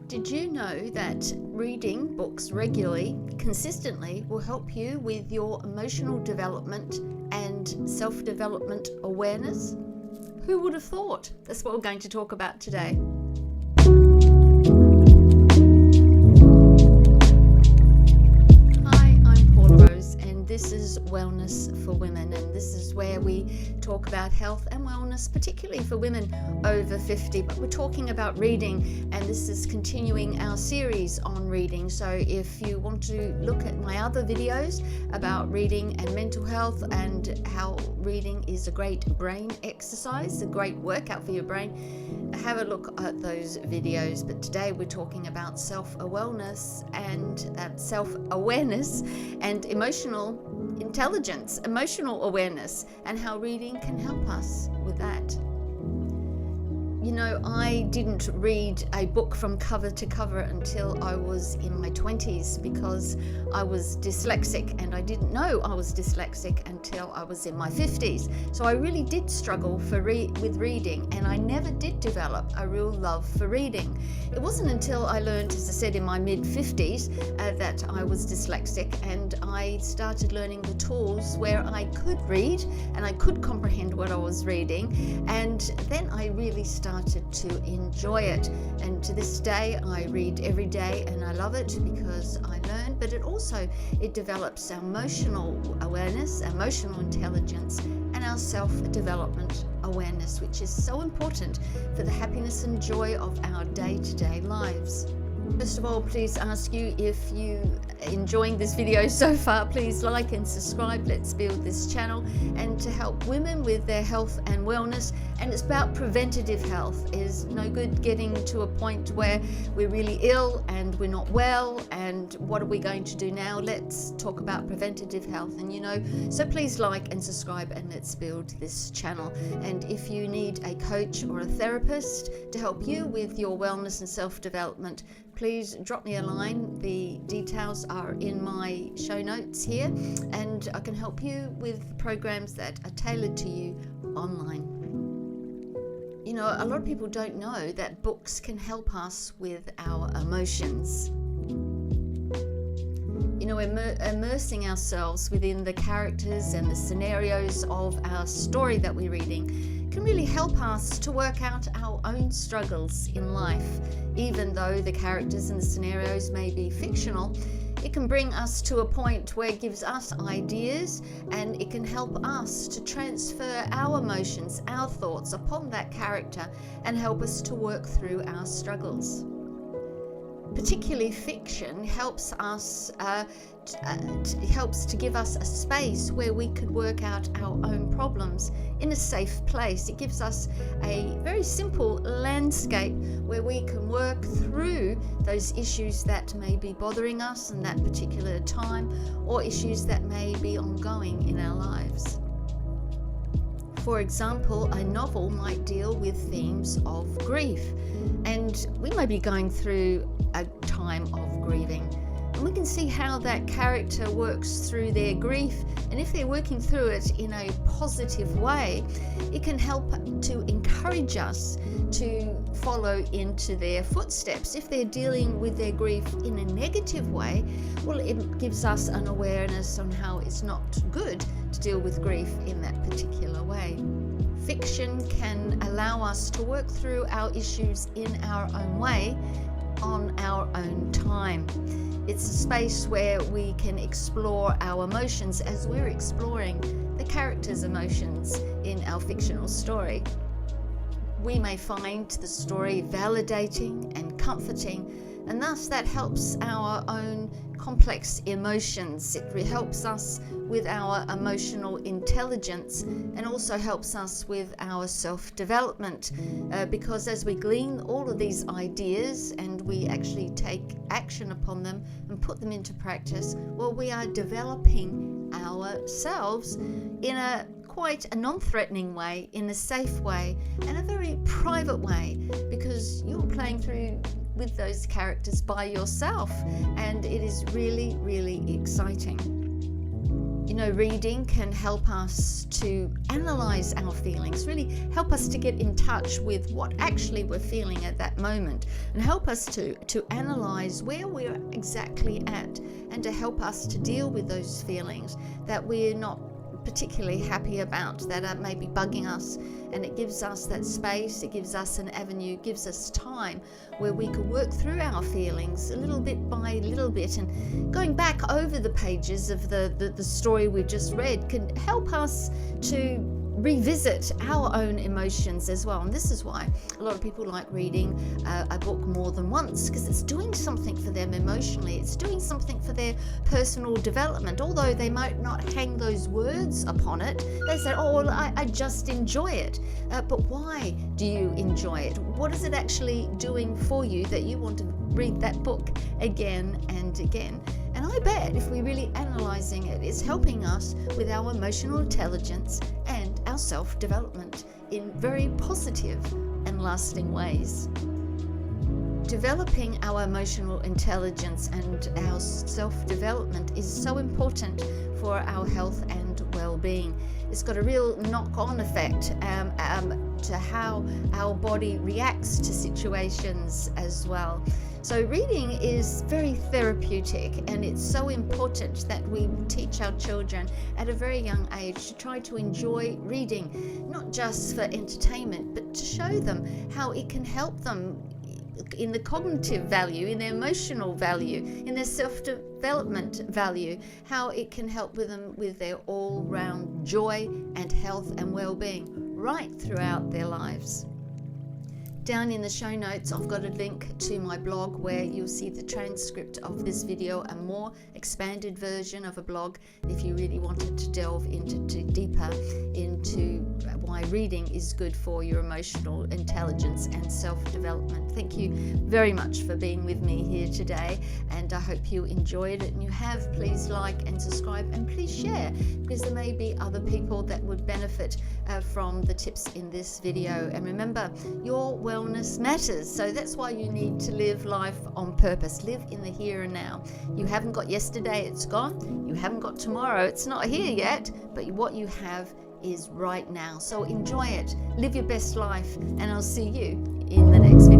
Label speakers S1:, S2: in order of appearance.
S1: Did you know that reading books regularly, consistently, will help you with your emotional development and self-development awareness? Who would have thought? That's what we're going to talk about today. This is Wellness for Women, and this is where we talk about health and wellness, particularly for women over 50, but we're talking about reading, and this is continuing our series on reading. So if you want to look at my other videos about reading and mental health and how reading is a great brain exercise, a great workout for your brain, have a look at those videos. But today we're talking about self-awareness and emotional intelligence, emotional awareness, and how reading can help us with that. You know, I didn't read a book from cover to cover until I was in my 20s because I was dyslexic, and I didn't know I was dyslexic until I was in my 50s. So I really did struggle with reading, and I never did develop a real love for reading. It wasn't until I learned, as I said, in my mid-50s that I was dyslexic, and I started learning the tools where I could read and I could comprehend what I was reading, and then I really started to enjoy it. And to this day I read every day, and I love it because I learn, but it develops our emotional awareness, emotional intelligence, and our self-development awareness, which is so important for the happiness and joy of our day-to-day lives. First of all, please ask you, if you are enjoying this video so far, please like and subscribe. Let's build this channel and to help women with their health and wellness. And it's about preventative health. It is no good getting to a point where we're really ill and we're not well, and what are we going to do now? Let's talk about preventative health. And so please like and subscribe, and let's build this channel. And if you need a coach or a therapist to help you with your wellness and self-development, please drop me a line. The details are in my show notes here, and I can help you with programs that are tailored to you online. You know, a lot of people don't know that books can help us with our emotions. You know, immersing ourselves within the characters and the scenarios of our story that we're reading can really help us to work out our own struggles in life. Even though the characters and the scenarios may be fictional, it can bring us to a point where it gives us ideas, and it can help us to transfer our emotions, our thoughts upon that character, and help us to work through our struggles. Particularly fiction helps us helps to give us a space where we could work out our own problems in a safe place. It gives us a very simple landscape where we can work through those issues that may be bothering us in that particular time, or issues that may be ongoing in our lives. For example, a novel might deal with themes of grief, and we may be going through a time of grieving, and we can see how that character works through their grief, and if they're working through it in a positive way, it can help to encourage us to follow into their footsteps. If they're dealing with their grief in a negative way, well, it gives us an awareness on how it's not good to deal with grief in that particular way. Fiction can allow us to work through our issues in our own way, on our own time. It's a space where we can explore our emotions as we're exploring the characters' emotions in our fictional story. We may find the story validating and comforting, and thus that helps our own complex emotions. It helps us with our emotional intelligence, and also helps us with our self-development, because as we glean all of these ideas and we actually take action upon them and put them into practice, well, we are developing ourselves in a quite a non-threatening way, in a safe way, and a very private way, because you're playing through with those characters by yourself, and it is really, really exciting. Reading can help us to analyze our feelings, really help us to get in touch with what actually we're feeling at that moment, and help us to analyze where we're exactly at, and to help us to deal with those feelings that we're not particularly happy about, that are maybe bugging us. And it gives us that space, it gives us an avenue, gives us time where we can work through our feelings a little bit by little bit. And going back over the pages of the story we've just read can help us to revisit our own emotions as well. And this is why a lot of people like reading a book more than once, because it's doing something for them emotionally, it's doing something for their personal development. Although they might not hang those words upon it, they say, oh well, I just enjoy it. But why do you enjoy it? What is it actually doing for you that you want to read that book again and again? And I bet if we're really analysing it, it's helping us with our emotional intelligence and our self-development in very positive and lasting ways. Developing our emotional intelligence and our self-development is so important for our health and well-being. It's got a real knock-on effect to how our body reacts to situations as well. So reading is very therapeutic, and it's so important that we teach our children at a very young age to try to enjoy reading, not just for entertainment, but to show them how it can help them in the cognitive value, in their emotional value, in their self-development value, how it can help with them with their all-round joy and health and well-being right throughout their lives. Down in the show notes, I've got a link to my blog where you'll see the transcript of this video, a more expanded version of a blog if you really wanted to delve into deeper into why reading is good for your emotional intelligence and self-development. Thank you very much for being with me here today, and I hope you enjoyed it. And you have, please like and subscribe, and please share, because there may be other people that would benefit from the tips in this video. And remember, your wellness matters, so that's why you need to live life on purpose. Live in the here and now. You haven't got yesterday, it's gone. You haven't got tomorrow, it's not here yet, but what you have is right now. So enjoy it, live your best life, and I'll see you in the next video.